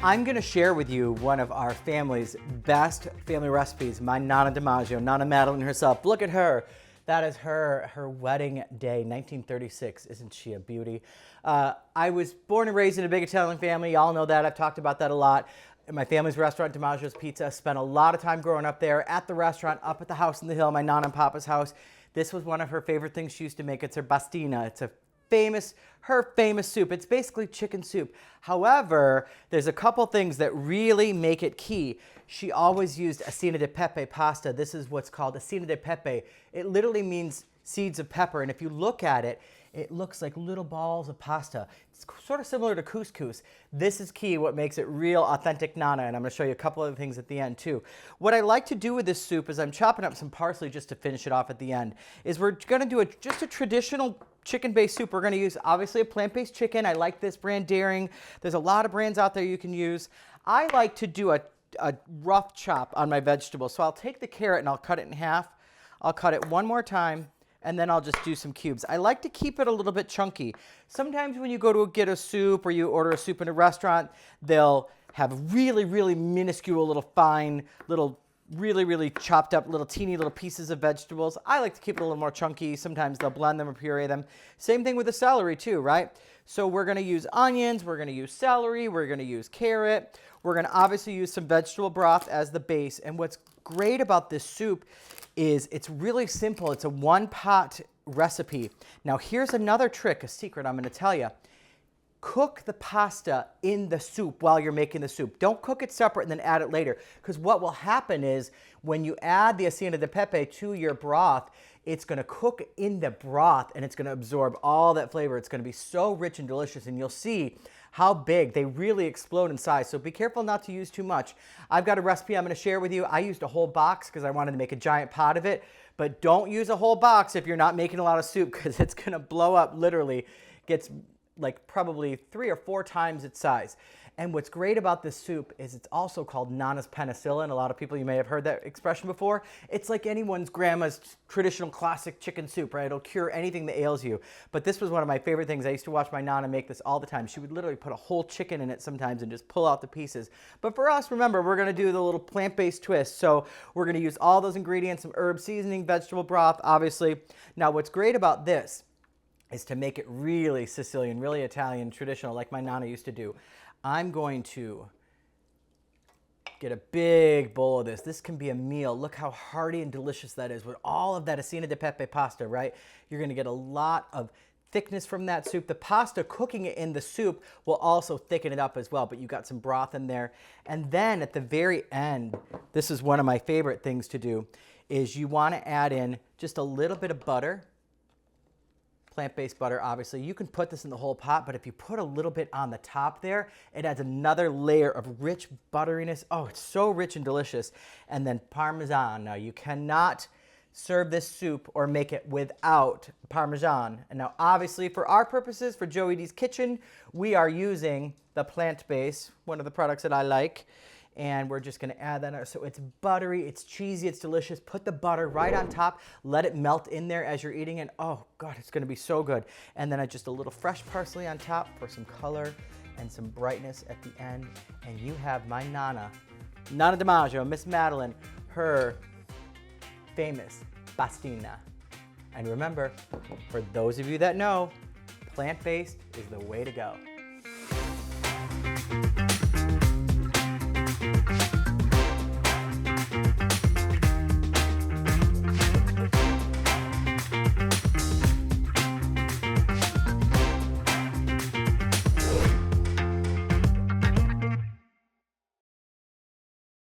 I'm gonna share with you one of our family's best family recipes, my Nonna DiMaggio, Nonna Madeline herself. Look at her. That is her wedding day, 1936. Isn't she a beauty? I was born and raised in a big Italian family. Y'all know that. I've talked about that a lot. My family's restaurant, DiMaggio's Pizza. Spent a lot of time growing up there at the restaurant, up at the house in the hill, my Nonna and Papa's house. This was one of her favorite things she used to make. It's her pastina. It's her famous soup. It's basically chicken soup. However, there's a couple things that really make it key. She always used Acini di Pepe pasta. This is what's called Acini di Pepe. It literally means seeds of pepper. And if you look at it, it looks like little balls of pasta. It's sort of similar to couscous. This is key, what makes it real authentic Nonna, and I'm gonna show you a couple other things at the end too. What I like to do with this soup is I'm chopping up some parsley just to finish it off at the end, is we're gonna do just a traditional chicken-based soup. We're gonna use obviously a plant-based chicken. I like this brand Daring. There's a lot of brands out there you can use. I like to do a rough chop on my vegetables. So I'll take the carrot and I'll cut it in half. I'll cut it one more time, and then I'll just do some cubes. I like to keep it a little bit chunky. Sometimes when you go to get a soup or you order a soup in a restaurant, they'll have really, really minuscule little fine, little really chopped up little teeny little pieces of vegetables. I like to keep it a little more chunky. Sometimes they'll blend them or puree them. Same thing with the celery too, right? So we're gonna use onions, we're gonna use celery, we're gonna use carrot. We're gonna obviously use some vegetable broth as the base. And what's great about this soup is it's really simple. It's a one-pot recipe. Now here's another trick, a secret I'm gonna tell you. Cook the pasta in the soup while you're making the soup. Don't cook it separate and then add it later, because what will happen is when you add the Acini di Pepe to your broth, it's gonna cook in the broth and it's gonna absorb all that flavor. It's gonna be so rich and delicious, and you'll see how big they really explode in size. So be careful not to use too much. I've got a recipe I'm gonna share with you. I used a whole box because I wanted to make a giant pot of it, but don't use a whole box if you're not making a lot of soup, because it's gonna blow up literally. Gets like probably 3 or 4 times its size. And what's great about this soup is it's also called Nonna's penicillin. A lot of people, you may have heard that expression before. It's like anyone's grandma's traditional classic chicken soup, right? It'll cure anything that ails you. But this was one of my favorite things. I used to watch my Nonna make this all the time. She would literally put a whole chicken in it sometimes and just pull out the pieces. But for us, remember, we're gonna do the little plant-based twist. So we're gonna use all those ingredients, some herb seasoning, vegetable broth, obviously. Now what's great about this is to make it really Sicilian, really Italian, traditional, like my Nonna used to do. I'm going to get a big bowl of this. This can be a meal. Look how hearty and delicious that is with all of that Acini di Pepe pasta, right? You're gonna get a lot of thickness from that soup. The pasta, cooking it in the soup, will also thicken it up as well, but you got some broth in there. And then at the very end, this is one of my favorite things to do, is you wanna add in just a little bit of butter. Plant-based butter, obviously. You can put this in the whole pot, but if you put a little bit on the top there, it adds another layer of rich butteriness. Oh, it's so rich and delicious. And then Parmesan. Now, you cannot serve this soup or make it without Parmesan. And now, obviously, for our purposes, for Joey D's Kitchen, we are using the plant-based, one of the products that I like. And we're just gonna add that. So it's buttery, it's cheesy, it's delicious. Put the butter right on top, let it melt in there as you're eating it. Oh God, it's gonna be so good. And then just a little fresh parsley on top for some color and some brightness at the end. And you have my Nonna DiMaggio, Miss Madeline, her famous pastina. And remember, for those of you that know, plant-based is the way to go.